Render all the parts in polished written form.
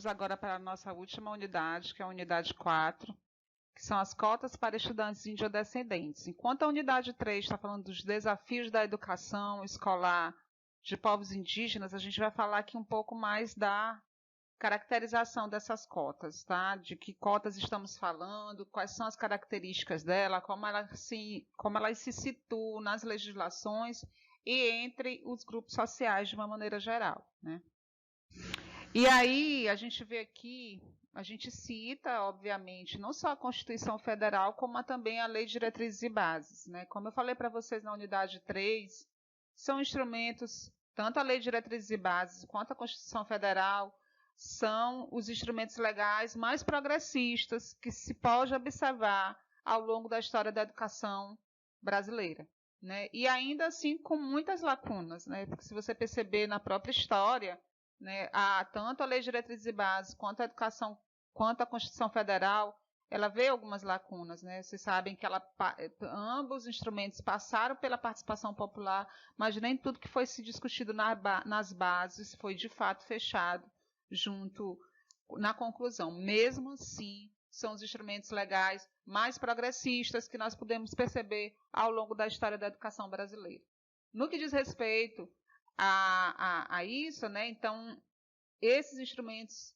vamos agora para a nossa última unidade, que é a unidade 4, que são as cotas para estudantes indiodescendentes. Enquanto a unidade 3 está falando dos desafios da educação escolar de povos indígenas, a gente vai falar aqui um pouco mais da caracterização dessas cotas, tá? De que cotas estamos falando, quais são as características dela, como elas se situam nas legislações e entre os grupos sociais de uma maneira geral, né? E aí a gente vê aqui, a gente cita, obviamente, não só a Constituição Federal, como também a Lei de Diretrizes e Bases, né? Como eu falei para vocês na unidade 3, são instrumentos, tanto a Lei de Diretrizes e Bases quanto a Constituição Federal, são os instrumentos legais mais progressistas que se pode observar ao longo da história da educação brasileira, né? E ainda assim com muitas lacunas, né? Porque se você perceber na própria história, né, tanto a Lei de Diretrizes e Bases quanto a educação, quanto a Constituição Federal, ela vê algumas lacunas, né? Vocês sabem que ambos os instrumentos passaram pela participação popular, mas nem tudo que foi se discutido nas bases foi de fato fechado junto na conclusão. Mesmo assim, são os instrumentos legais mais progressistas que nós podemos perceber ao longo da história da educação brasileira. No que diz respeito a isso, né? Então, esses instrumentos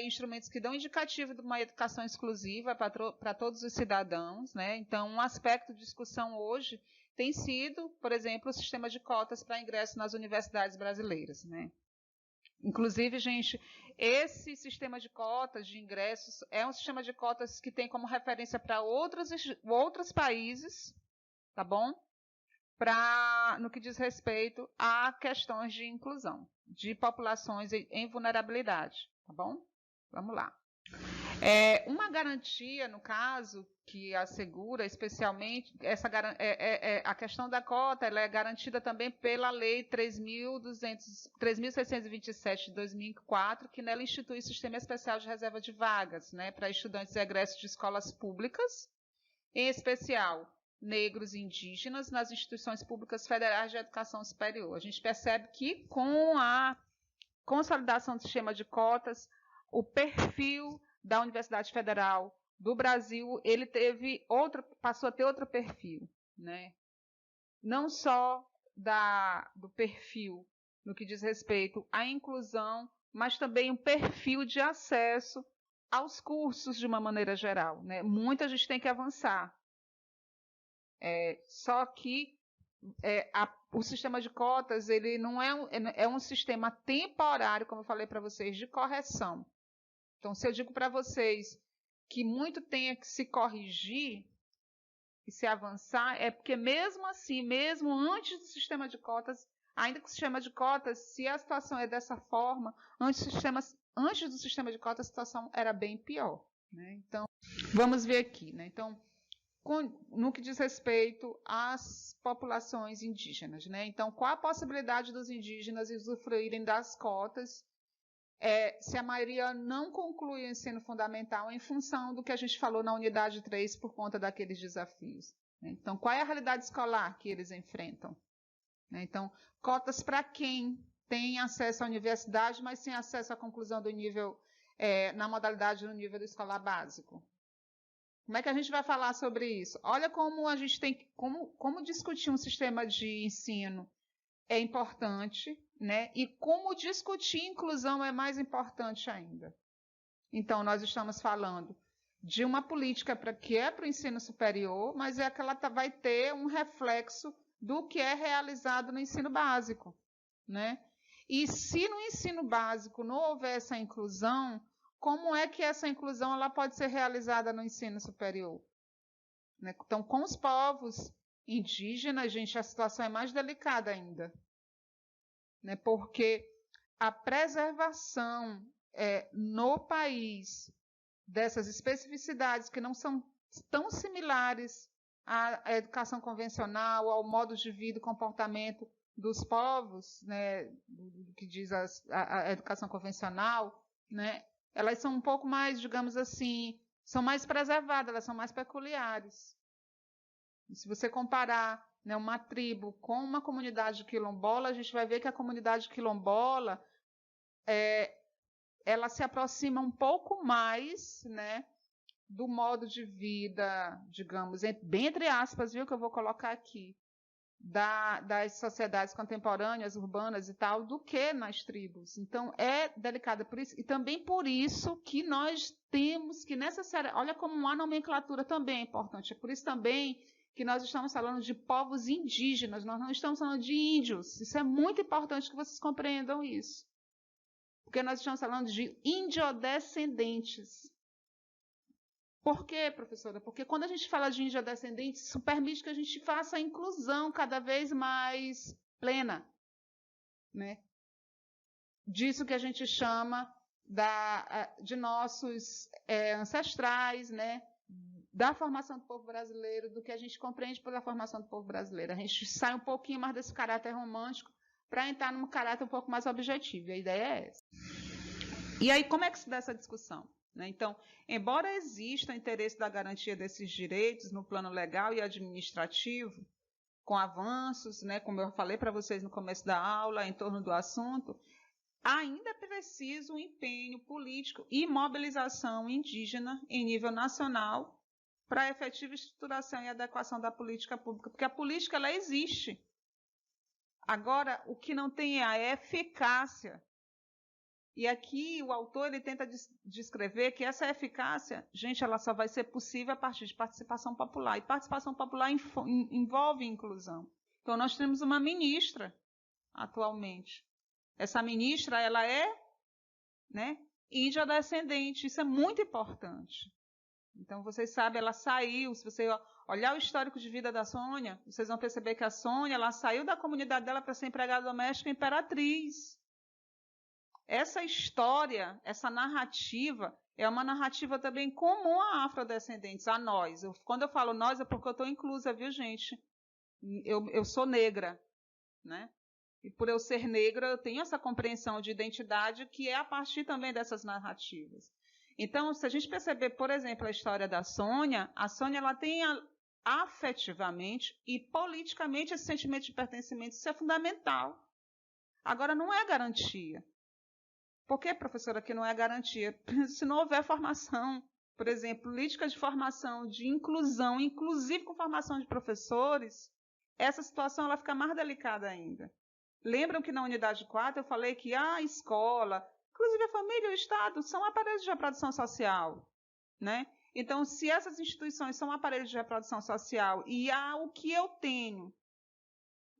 instrumentos que dão indicativo de uma educação exclusiva para todos os cidadãos, né? Então, um aspecto de discussão hoje tem sido, por exemplo, o sistema de cotas para ingresso nas universidades brasileiras, né? Inclusive, gente, esse sistema de cotas de ingressos é um sistema de cotas que tem como referência para outros países, tá bom? No que diz respeito a questões de inclusão de populações em vulnerabilidade, tá bom? Vamos lá. Uma garantia, no caso, que assegura especialmente a questão da cota, ela é garantida também pela Lei 3.627 de 2004, que nela institui o Sistema Especial de Reserva de Vagas, né, para estudantes egressos de escolas públicas, em especial negros e indígenas, nas instituições públicas federais de educação superior. A gente percebe que, com a consolidação do sistema de cotas, o perfil da Universidade Federal do Brasil, ele passou a ter outro perfil, né? Não só do perfil no que diz respeito à inclusão, mas também um perfil de acesso aos cursos de uma maneira geral, né? Muita gente tem que avançar. Só que o sistema de cotas ele não é um sistema temporário, como eu falei para vocês, de correção. Então, se eu digo para vocês que muito tenha que se corrigir e se avançar, é porque mesmo assim, mesmo antes do sistema de cotas, ainda que o sistema de cotas, se a situação é dessa forma, antes do sistema de cotas, a situação era bem pior, né? Então, vamos ver aqui, né? Então, no que diz respeito às populações indígenas, né? Então, qual a possibilidade dos indígenas usufruírem das cotas se a maioria não conclui o ensino fundamental em função do que a gente falou na unidade 3 por conta daqueles desafios, né? Então, qual é a realidade escolar que eles enfrentam, né? Então, cotas para quem tem acesso à universidade, mas sem acesso à conclusão do nível, na modalidade do nível do escolar básico. Como é que a gente vai falar sobre isso? Olha como a gente tem como discutir um sistema de ensino é importante, né? E como discutir inclusão é mais importante ainda. Então, nós estamos falando de uma política que é para o ensino superior, mas que ela vai ter um reflexo do que é realizado no ensino básico, né? E se no ensino básico não houver essa inclusão, como é que essa inclusão ela pode ser realizada no ensino superior, né? Então, com os povos indígenas, gente, a situação é mais delicada ainda, né? Porque a preservação no país dessas especificidades que não são tão similares à educação convencional, ao modo de vida e comportamento dos povos, né, do que diz a educação convencional, né, elas são um pouco mais, digamos assim, são mais preservadas, elas são mais peculiares. E se você comparar, né, uma tribo com uma comunidade quilombola, a gente vai ver que a comunidade quilombola ela se aproxima um pouco mais, né, do modo de vida, digamos, bem entre aspas, viu, que eu vou colocar aqui, das sociedades contemporâneas, urbanas e tal, do que nas tribos. Então, é delicada por isso, e também por isso que nós temos que necessariamente, olha como a nomenclatura também é importante, é por isso também que nós estamos falando de povos indígenas, nós não estamos falando de índios. Isso é muito importante que vocês compreendam isso. Porque nós estamos falando de indiodescendentes. Por quê, professora? Porque quando a gente fala de indiodescendentes, isso permite que a gente faça a inclusão cada vez mais plena, né? Disso que a gente chama de nossos ancestrais, né? Da formação do povo brasileiro, do que a gente compreende pela formação do povo brasileiro. A gente sai um pouquinho mais desse caráter romântico para entrar num caráter um pouco mais objetivo. A ideia é essa. E aí, como é que se dá essa discussão? Então, embora exista o interesse da garantia desses direitos no plano legal e administrativo, com avanços, né, como eu falei para vocês no começo da aula, em torno do assunto, ainda é preciso um empenho político e mobilização indígena em nível nacional para a efetiva estruturação e adequação da política pública, porque a política ela existe. Agora, o que não tem é a eficácia. E aqui o autor ele tenta descrever que essa eficácia, gente, ela só vai ser possível a partir de participação popular. E participação popular envolve inclusão. Então, nós temos uma ministra atualmente. Essa ministra, ela é, né, índia descendente. Isso é muito importante. Então, vocês sabem, ela saiu. Se você olhar o histórico de vida da Sônia, vocês vão perceber que a Sônia ela saiu da comunidade dela para ser empregada doméstica e imperatriz. Essa história, essa narrativa, é uma narrativa também comum a afrodescendentes, a nós. Quando eu falo nós, é porque eu estou inclusa, viu, gente? Eu sou negra, né? E por eu ser negra, eu tenho essa compreensão de identidade que é a partir também dessas narrativas. Então, se a gente perceber, por exemplo, a história da Sônia, a Sônia ela tem afetivamente e politicamente esse sentimento de pertencimento, isso é fundamental. Agora, não é garantia. Por que, professora, que não é garantia? Se não houver formação, por exemplo, políticas de formação, de inclusão, inclusive com formação de professores, essa situação ela fica mais delicada ainda. Lembram que na unidade 4 eu falei que a escola, inclusive a família e o Estado, são aparelhos de reprodução social, né? Então, se essas instituições são aparelhos de reprodução social e há o que eu tenho,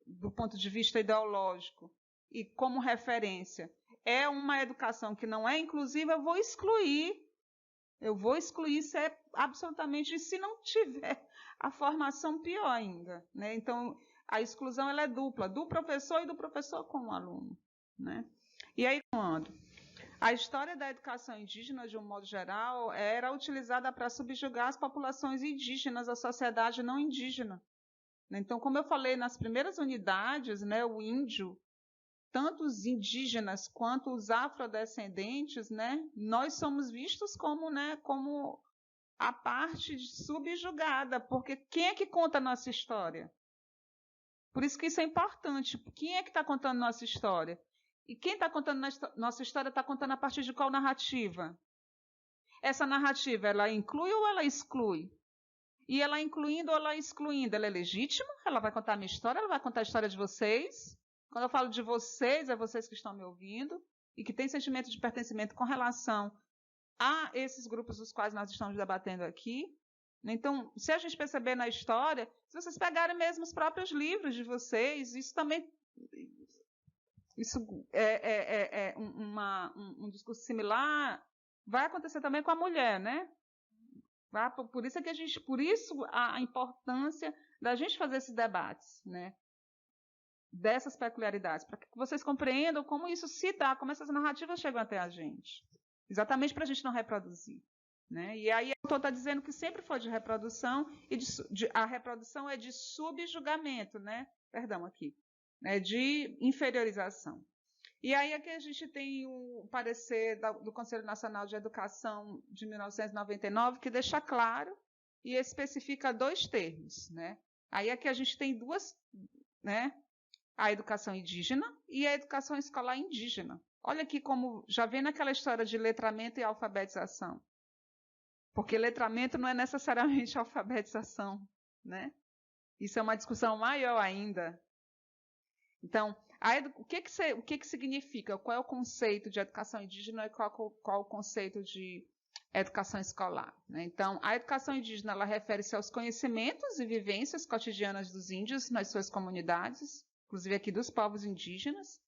do ponto de vista ideológico, e como referência, é uma educação que não é inclusiva, eu vou excluir. Isso é absolutamente, e se não tiver a formação, pior ainda, né? Então, a exclusão ela é dupla, do professor e do professor com o aluno, né? E aí, quando a história da educação indígena, de um modo geral, era utilizada para subjugar as populações indígenas, a sociedade não indígena. Então, como eu falei nas primeiras unidades, né, o índio, tanto os indígenas quanto os afrodescendentes, né, nós somos vistos como, né, como a parte subjugada, porque quem é que conta a nossa história? Por isso que isso é importante. Quem é que está contando nossa história? E quem está contando nossa história está contando a partir de qual narrativa? Essa narrativa, ela inclui ou ela exclui? E ela incluindo ou ela excluindo, ela é legítima? Ela vai contar a minha história? Ela vai contar a história de vocês? Quando eu falo de vocês, é vocês que estão me ouvindo e que têm sentimento de pertencimento com relação a esses grupos dos quais nós estamos debatendo aqui. Então, se a gente perceber na história, se vocês pegarem mesmo os próprios livros de vocês, isso também é um discurso similar, vai acontecer também com a mulher, né? Por isso a importância da gente fazer esses debates, né? Dessas peculiaridades, para que vocês compreendam como isso se dá, como essas narrativas chegam até a gente. Exatamente para a gente não reproduzir. Né? E aí o autor está dizendo que sempre foi de reprodução, e a reprodução é de subjugamento, né? Perdão, aqui, né? De inferiorização. E aí aqui a gente tem o parecer do Conselho Nacional de Educação de 1999, que deixa claro e especifica 2 termos. Né? Aí aqui a gente tem 2, né? A educação indígena e a educação escolar indígena. Olha aqui como já vem naquela história de letramento e alfabetização. Porque letramento não é necessariamente alfabetização, né? Isso é uma discussão maior ainda. Então, o que significa? Qual é o conceito de educação indígena e qual o conceito de educação escolar? Né? Então, a educação indígena ela refere-se aos conhecimentos e vivências cotidianas dos índios nas suas comunidades, inclusive aqui dos povos indígenas,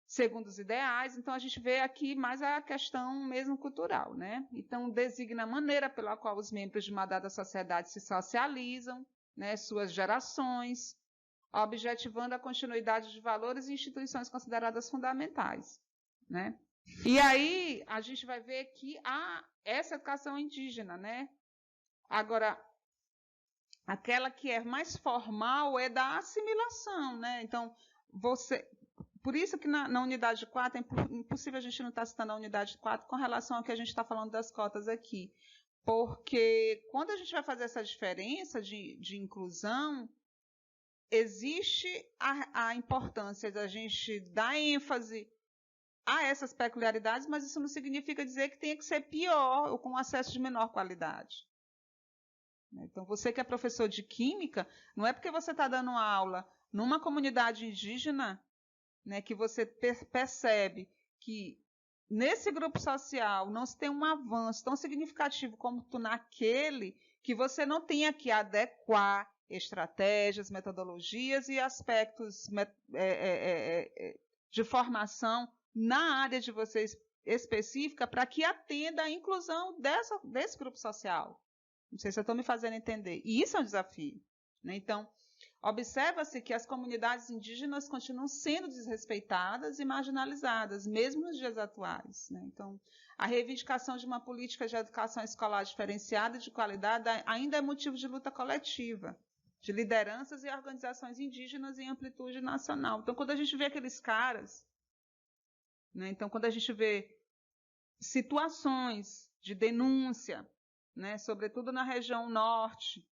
segundo os ideais. Então, a gente vê aqui mais a questão mesmo cultural. Né? Então, designa a maneira pela qual os membros de uma dada sociedade se socializam, né? Suas gerações, objetivando a continuidade de valores e instituições consideradas fundamentais. Né? E aí, a gente vai ver que há essa educação indígena. Né? Agora, aquela que é mais formal é da assimilação. Né? Então, por isso que na unidade 4, é impossível a gente não estar citando a unidade 4 com relação ao que a gente está falando das cotas aqui. Porque quando a gente vai fazer essa diferença de inclusão, existe a importância da gente dar ênfase a essas peculiaridades, mas isso não significa dizer que tenha que ser pior ou com acesso de menor qualidade. Então, você que é professor de química, não é porque você está dando aula numa comunidade indígena, né, que você percebe que nesse grupo social não se tem um avanço tão significativo como naquele, que você não tenha que adequar estratégias, metodologias e aspectos de formação na área de vocês específica para que atenda à inclusão desse grupo social. Não sei se eu estou me fazendo entender. E isso é um desafio. Né? Então, observa-se que as comunidades indígenas continuam sendo desrespeitadas e marginalizadas, mesmo nos dias atuais. Né? Então, a reivindicação de uma política de educação escolar diferenciada e de qualidade ainda é motivo de luta coletiva, de lideranças e organizações indígenas em amplitude nacional. Então, quando a gente vê aqueles caras, né? Então, quando a gente vê situações de denúncia, né? Sobretudo na região norte,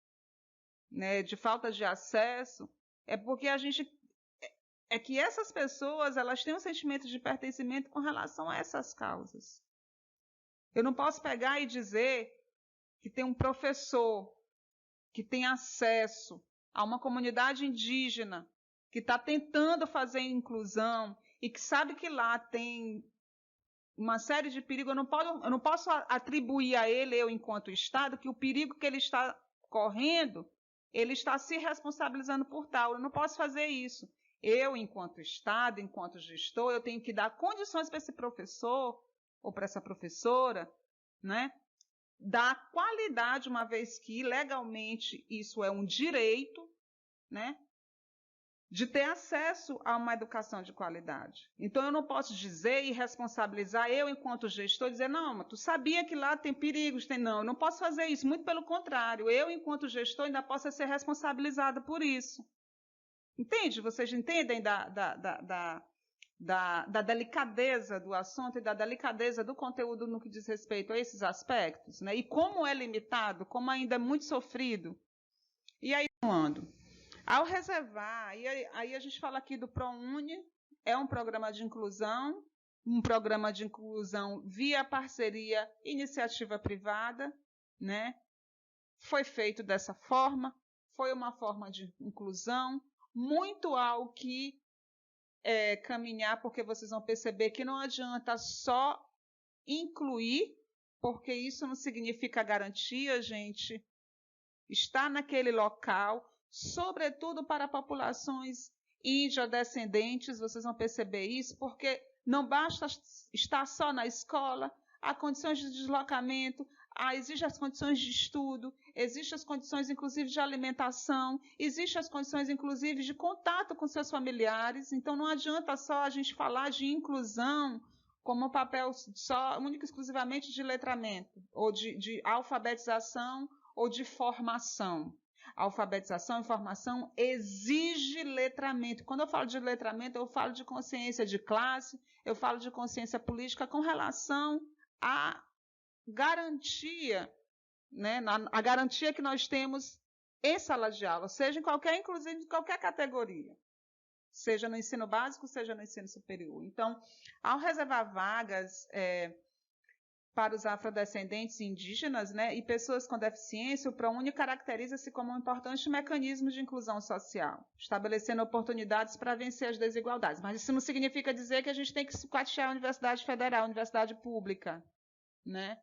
né? De falta de acesso, é porque que essas pessoas elas têm um sentimento de pertencimento com relação a essas causas. Eu não posso pegar e dizer que tem um professor que tem acesso a uma comunidade indígena que está tentando fazer inclusão e que sabe que lá tem uma série de perigos. Eu não posso atribuir a ele, eu enquanto Estado, que o perigo que ele está correndo, ele está se responsabilizando por tal. Eu não posso fazer isso. Eu, enquanto Estado, enquanto gestor, eu tenho que dar condições para esse professor ou para essa professora, né? Dar qualidade, uma vez que legalmente isso é um direito, né? De ter acesso a uma educação de qualidade. Então, eu não posso dizer e responsabilizar eu, enquanto gestor, dizer, não, mas tu sabia que lá tem perigos, não, eu não posso fazer isso, muito pelo contrário, eu, enquanto gestor, ainda posso ser responsabilizada por isso. Entende? Vocês entendem da delicadeza do assunto e da delicadeza do conteúdo no que diz respeito a esses aspectos, né? E como é limitado, como ainda é muito sofrido. E aí, ao reservar, aí a gente fala aqui do ProUni, é um programa de inclusão via parceria iniciativa privada, né? Foi feito dessa forma, foi uma forma de inclusão, muito ao que caminhar, porque vocês vão perceber que não adianta só incluir, porque isso não significa garantia, gente. Estar naquele local, sobretudo para populações índio-descendentes, vocês vão perceber isso, porque não basta estar só na escola, há condições de deslocamento, existem as condições de estudo, existem as condições, inclusive, de alimentação, existem as condições, inclusive, de contato com seus familiares. Então, não adianta só a gente falar de inclusão como um papel só, único e exclusivamente de letramento, ou de alfabetização, ou de formação. Alfabetização e formação exige letramento. Quando eu falo de letramento, eu falo de consciência de classe, eu falo de consciência política com relação à garantia, né, a garantia que nós temos em sala de aula, seja em qualquer, inclusive em qualquer categoria. seja no ensino básico, seja no ensino superior. Então, ao reservar vagas para os afrodescendentes e indígenas, né, e pessoas com deficiência, o ProUni caracteriza-se como um importante mecanismo de inclusão social, estabelecendo oportunidades para vencer as desigualdades. Mas isso não significa dizer que a gente tem que sucatear a Universidade Federal, a Universidade Pública, né?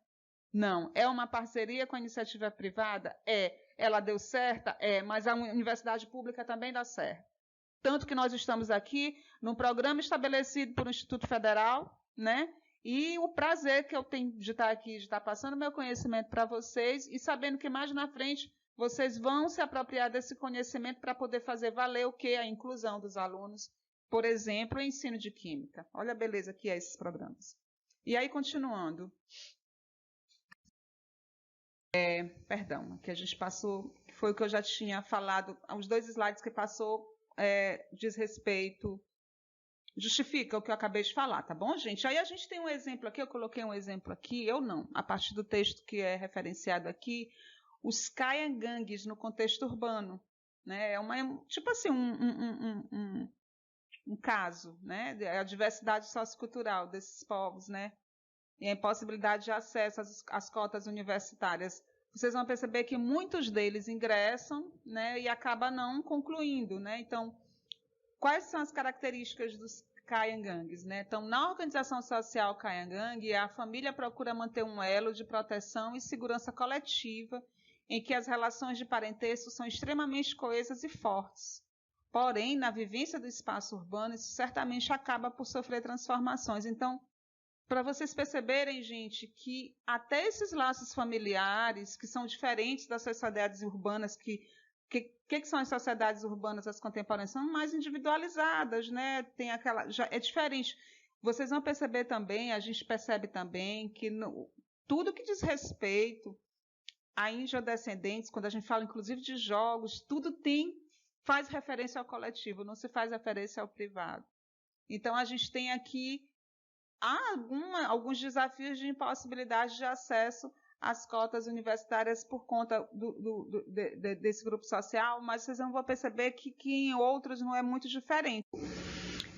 Não. É uma parceria com a iniciativa privada? É. Ela deu certo? É. Mas a Universidade Pública também dá certo. Tanto que nós estamos aqui num programa estabelecido por um Instituto Federal, né? E o prazer que eu tenho de estar aqui, de estar passando meu conhecimento para vocês e sabendo que mais na frente vocês vão se apropriar desse conhecimento para poder fazer valer o quê? A inclusão dos alunos, por exemplo, o ensino de Química. Olha a beleza que é esses programas. E aí, continuando. Perdão, que a gente passou, foi o que eu já tinha falado, os 2 slides que passou diz respeito, justifica o que eu acabei de falar, tá bom, gente? Aí a gente tem um exemplo aqui, eu coloquei um exemplo aqui, eu não, a partir do texto que é referenciado aqui, os Kayangangues no contexto urbano, né? Tipo assim, um caso, né? A diversidade sociocultural desses povos, né? E a impossibilidade de acesso às cotas universitárias. Vocês vão perceber que muitos deles ingressam, né, e acabam não concluindo, né? Então, quais são as características dos Kayangangues, né? Então, na organização social Kayangangue, a família procura manter um elo de proteção e segurança coletiva, em que as relações de parentesco são extremamente coesas e fortes. Porém, na vivência do espaço urbano, isso certamente acaba por sofrer transformações. Então, para vocês perceberem, gente, que até esses laços familiares, que são diferentes das sociedades urbanas, que são as sociedades urbanas, as contemporâneas, são mais individualizadas, né? Tem aquela, já é diferente. Vocês vão perceber também, a gente percebe também que tudo que diz respeito a índio-descendentes, quando a gente fala inclusive de jogos, tudo faz referência ao coletivo, não se faz referência ao privado. Então, a gente tem aqui alguns desafios de impossibilidade de acesso às cotas universitárias por conta desse grupo social, mas vocês vão perceber que em outros não é muito diferente.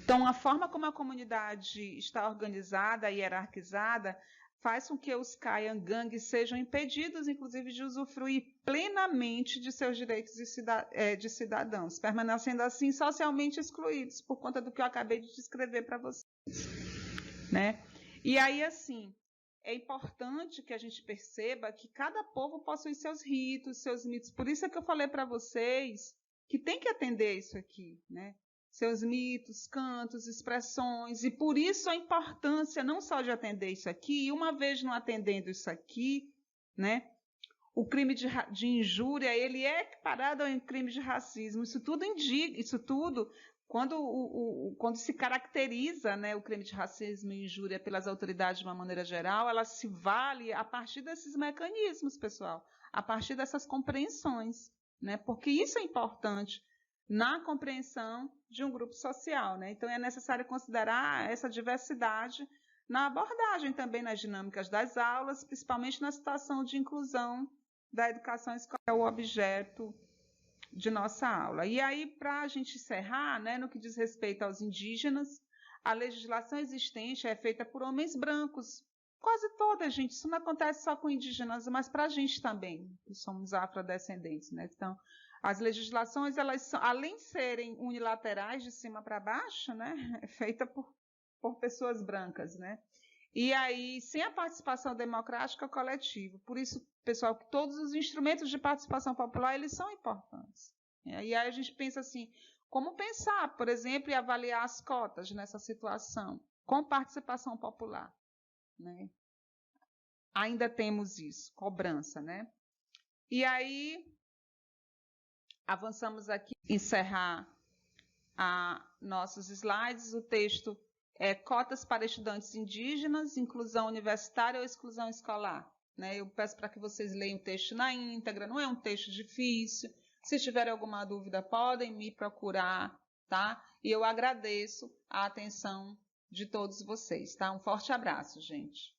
Então, a forma como a comunidade está organizada e hierarquizada faz com que os Kayangangues sejam impedidos, inclusive, de usufruir plenamente de seus direitos de cidadãos, permanecendo assim socialmente excluídos por conta do que eu acabei de descrever para vocês. Né? E aí, assim, é importante que a gente perceba que cada povo possui seus ritos, seus mitos. Por isso é que eu falei para vocês que tem que atender isso aqui, né? Seus mitos, cantos, expressões. E por isso a importância não só de atender isso aqui, e uma vez não atendendo isso aqui, né? O crime de injúria, ele é equiparado ao crime de racismo. Isso tudo quando se caracteriza, né, o crime de racismo e injúria pelas autoridades de uma maneira geral, ela se vale a partir desses mecanismos, pessoal, a partir dessas compreensões, né, porque isso é importante na compreensão de um grupo social, né? Então, é necessário considerar essa diversidade na abordagem também nas dinâmicas das aulas, principalmente na situação de inclusão da educação escolar, que é o objeto de nossa aula. E aí, para a gente encerrar, né, no que diz respeito aos indígenas, a legislação existente é feita por homens brancos, quase toda, gente. Isso não acontece só com indígenas, mas para a gente também, que somos afrodescendentes, né? Então, as legislações, elas são, além de serem unilaterais de cima para baixo, né, é feita por pessoas brancas, né? E aí, sem a participação democrática coletiva. Por isso, pessoal, que todos os instrumentos de participação popular, eles são importantes. E aí a gente pensa assim, como pensar, por exemplo, e avaliar as cotas nessa situação, com participação popular, né? Ainda temos isso, cobrança, né? E aí, avançamos aqui, encerrar nossos slides, o texto é cotas para estudantes indígenas, inclusão universitária ou exclusão escolar. Né? Eu peço para que vocês leiam o texto na íntegra, não é um texto difícil. Se tiverem alguma dúvida, podem me procurar, tá? E eu agradeço a atenção de todos vocês, tá? Um forte abraço, gente.